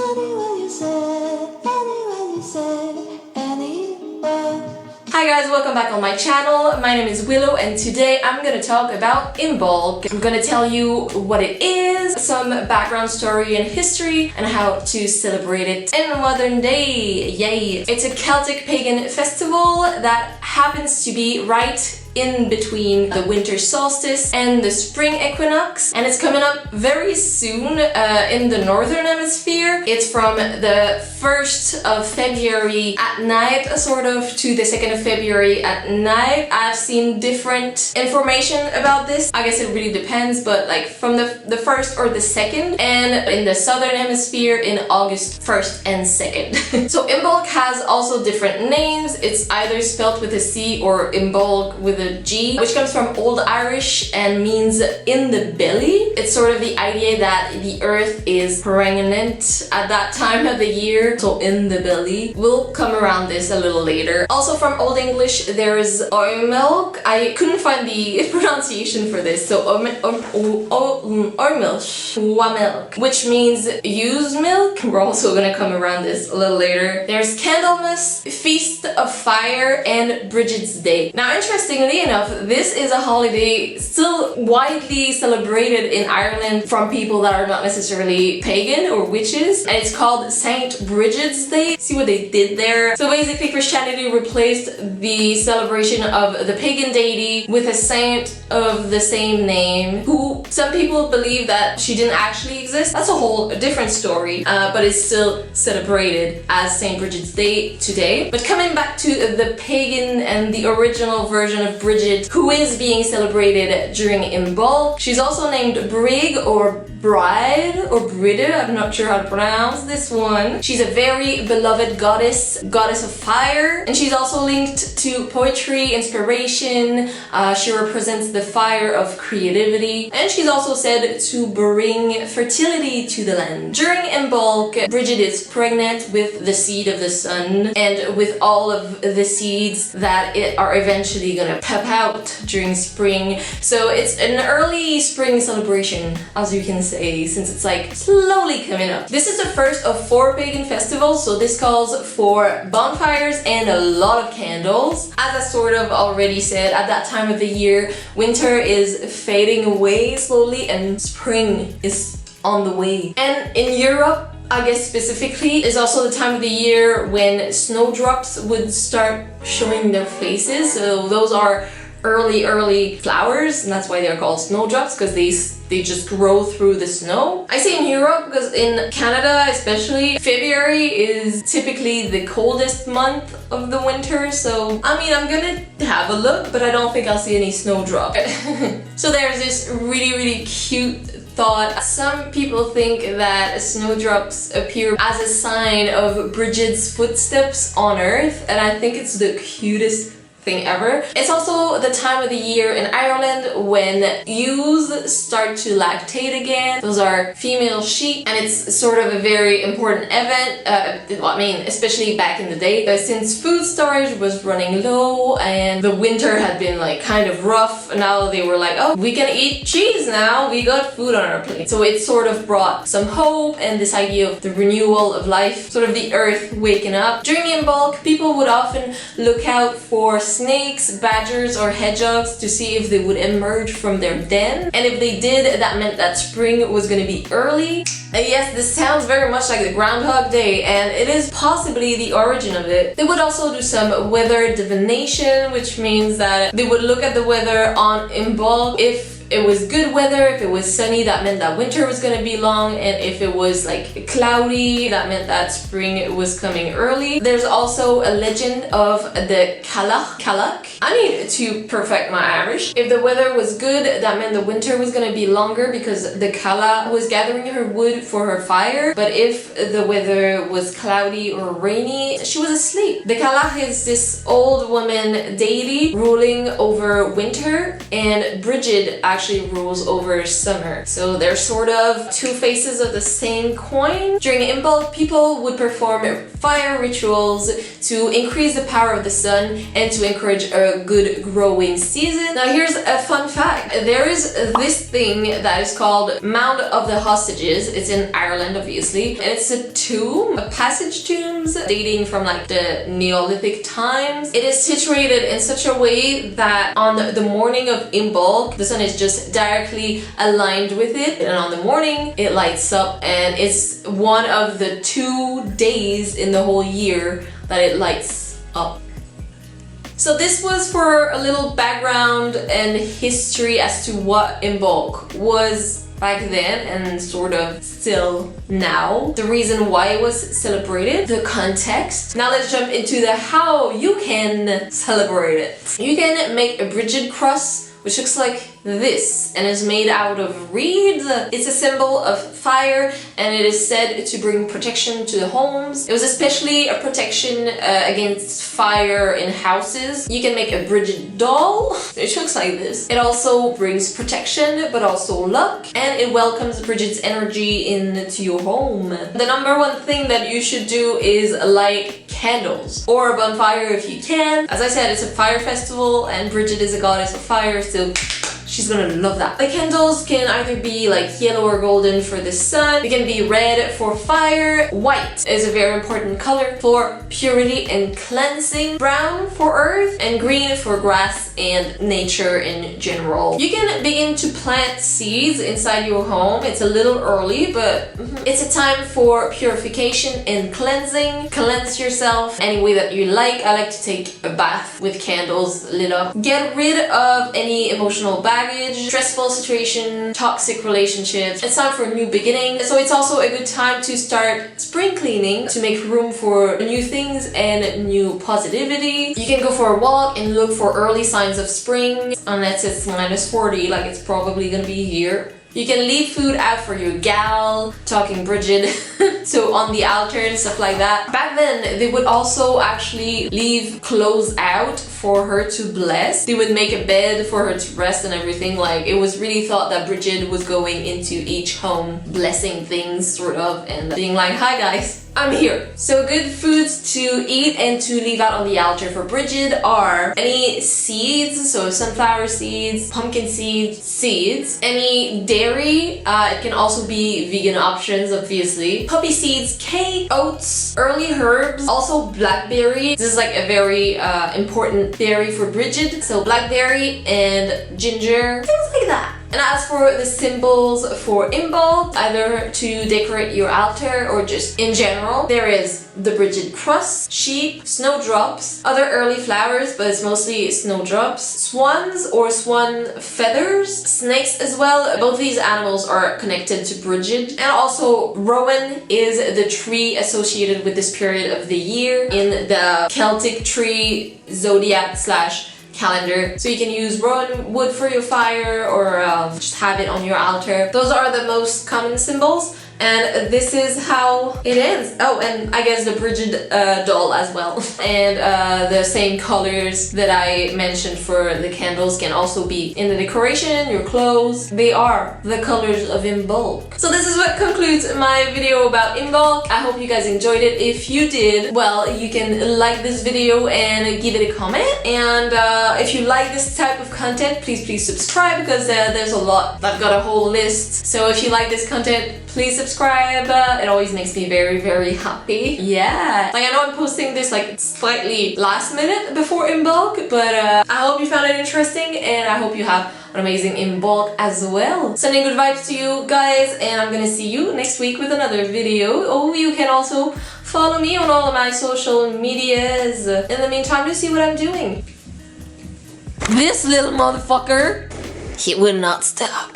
Hi guys, welcome back on my channel. My name is Willow and today I'm gonna talk about Imbolc. I'm gonna tell you what it is, some background story and history, and how to celebrate it in modern day. Yay! It's a Celtic pagan festival that happens to be right in between the winter solstice and the spring equinox, and it's coming up very soon in the northern hemisphere. It's from the 1st of February at night sort of to the 2nd of February at night. I've seen different information about this. I guess it really depends, but like from the 1st or the 2nd, and in the southern hemisphere in August 1st and 2nd. So Imbolc has also different names. It's either spelled with a C or Imbolc with a G, which comes from Old Irish and means in the belly. It's sort of the idea that the earth is pregnant at that time of the year, so in the belly. We'll come around this a little later. Also from Old English, there's Oimilk. I couldn't find the pronunciation for this, so Oimilk, which means used milk. We're also gonna come around this a little later. There's Candlemas, Feast of Fire, and Brigid's Day. Now, interestingly enough, this is a holiday still widely celebrated in Ireland from people that are not necessarily pagan or witches, and it's called Saint Brigid's Day. See what they did there? So basically Christianity replaced the celebration of the pagan deity with a saint of the same name, who some people believe that she didn't actually exist. That's a whole different story, but it's still celebrated as Saint Brigid's Day today. But coming back to the pagan and the original version of Brigid, who is being celebrated during Imbolc. She's also named Brig or Bride or Bride, I'm not sure how to pronounce this one. She's a very beloved goddess of fire, and she's also linked to poetry, inspiration. She represents the fire of creativity, and she's also said to bring fertility to the land. During Imbolc, Brigid is pregnant with the seed of the sun and with all of the seeds that are eventually gonna pop out during spring. So it's an early spring celebration, as you can say, since it's like slowly coming up. This is the first of 4 pagan festivals, so this calls for bonfires and a lot of candles. As I sort of already said, at that time of the year, winter is fading away slowly and spring is on the way. And in Europe, I guess specifically, is also the time of the year when snowdrops would start showing their faces. So those are early flowers, and that's why they're called snowdrops, because they just grow through the snow. I say in Europe because in Canada especially, February is typically the coldest month of the winter, so I mean, I'm gonna have a look, but I don't think I'll see any snowdrop. So there's this really cute thought. Some people think that snowdrops appear as a sign of Brigid's footsteps on Earth, and I think it's the cutest thing ever. It's also the time of the year in Ireland when ewes start to lactate again. Those are female sheep, and it's sort of a very important event. I mean, especially back in the day, since food storage was running low and the winter had been like kind of rough. Now they were like, oh, we can eat cheese now, we got food on our plate. So it sort of brought some hope and this idea of the renewal of life, sort of the earth waking up. During Imbolc, people would often look out for snakes, badgers, or hedgehogs to see if they would emerge from their den. And if they did, that meant that spring was going to be early. And yes, this sounds very much like the Groundhog Day, and it is possibly the origin of it. They would also do some weather divination, which means that they would look at the weather on Imbolc. If it was good weather, if it was sunny, that meant that winter was gonna be long, and if it was like cloudy, that meant that spring was coming early. There's also a legend of the Cailleach. I need to perfect my Irish. If the weather was good, that meant the winter was gonna be longer because the Cailleach was gathering her wood for her fire. But if the weather was cloudy or rainy, she was asleep. The Cailleach is this old woman deity ruling over winter, and Brigid actually rules over summer. So they're sort of two faces of the same coin. During Imbolc, people would perform fire rituals to increase the power of the sun and to encourage a good growing season. Now here's a fun fact. There is this thing that is called Mound of the Hostages. It's in Ireland, obviously, and it's a tomb, a passage tombs dating from like the Neolithic times. It is situated in such a way that on the morning of Imbolc, the sun is just directly aligned with it, and on the morning it lights up, and it's one of the 2 days in the whole year that it lights up. So this was for a little background and history as to what Imbolc was back then and sort of still now, the reason why it was celebrated, the context. Now let's jump into the how you can celebrate it. You can make a Brigid cross, which looks like this and is made out of reeds. It's a symbol of fire and it is said to bring protection to the homes. It was especially a protection against fire in houses. You can make a Brigid doll, which looks like this. It also brings protection but also luck, and it welcomes Brigid's energy into your home. The number one thing that you should do is light candles or a bonfire if you can. As I said, it's a fire festival and Brigid is a goddess of fire, so she's gonna love that. The candles can either be like yellow or golden for the sun. They can be red for fire. White is a very important color for purity and cleansing. Brown for earth, and green for grass and nature in general. You can begin to plant seeds inside your home. It's a little early, but it's a time for purification and cleansing. Cleanse yourself any way that you like. I like to take a bath with candles lit up. Get rid of any emotional baggage, stressful situation, toxic relationships. It's time for a new beginning. So it's also a good time to start spring cleaning to make room for new things and new positivity. You can go for a walk and look for early signs of spring. Unless it's -40, like it's probably gonna be here. You can leave food out for your gal, talking Brigid, so on the altar and stuff like that. Back then, they would also actually leave clothes out for her to bless. They would make a bed for her to rest and everything. Like, it was really thought that Brigid was going into each home, blessing things, sort of, and being like, hi guys, I'm here. So good foods to eat and to leave out on the altar for Brigid are any seeds, so sunflower seeds, pumpkin seeds, any dairy, it can also be vegan options, obviously, poppy seeds, cake, oats, early herbs, also blackberry. This is like a very important dairy for Brigid, so blackberry and ginger, things like that. And as for the symbols for Imbolc, either to decorate your altar or just in general, there is the Brigid cross, sheep, snowdrops, other early flowers, but it's mostly snowdrops, swans or swan feathers, snakes as well. Both these animals are connected to Brigid. And also rowan is the tree associated with this period of the year in the Celtic tree zodiac / calendar. So you can use rowan wood for your fire or just have it on your altar. Those are the most common symbols. And this is how it ends. Oh, and I guess the Brigid doll as well. And the same colors that I mentioned for the candles can also be in the decoration, your clothes. They are the colors of Imbolc. So this is what concludes my video about Imbolc. I hope you guys enjoyed it. If you did, well, you can like this video and give it a comment. And if you like this type of content, please subscribe, because there's a lot. I've got a whole list. So if you like this content, please subscribe. It always makes me very happy. Yeah. Like, I know I'm posting this like slightly last minute before Imbolc, but I hope you found it interesting, and I hope you have an amazing Imbolc as well. Sending good vibes to you guys, and I'm gonna see you next week with another video. Oh, you can also follow me on all of my social medias. In the meantime, to see what I'm doing. This little motherfucker, he will not stop.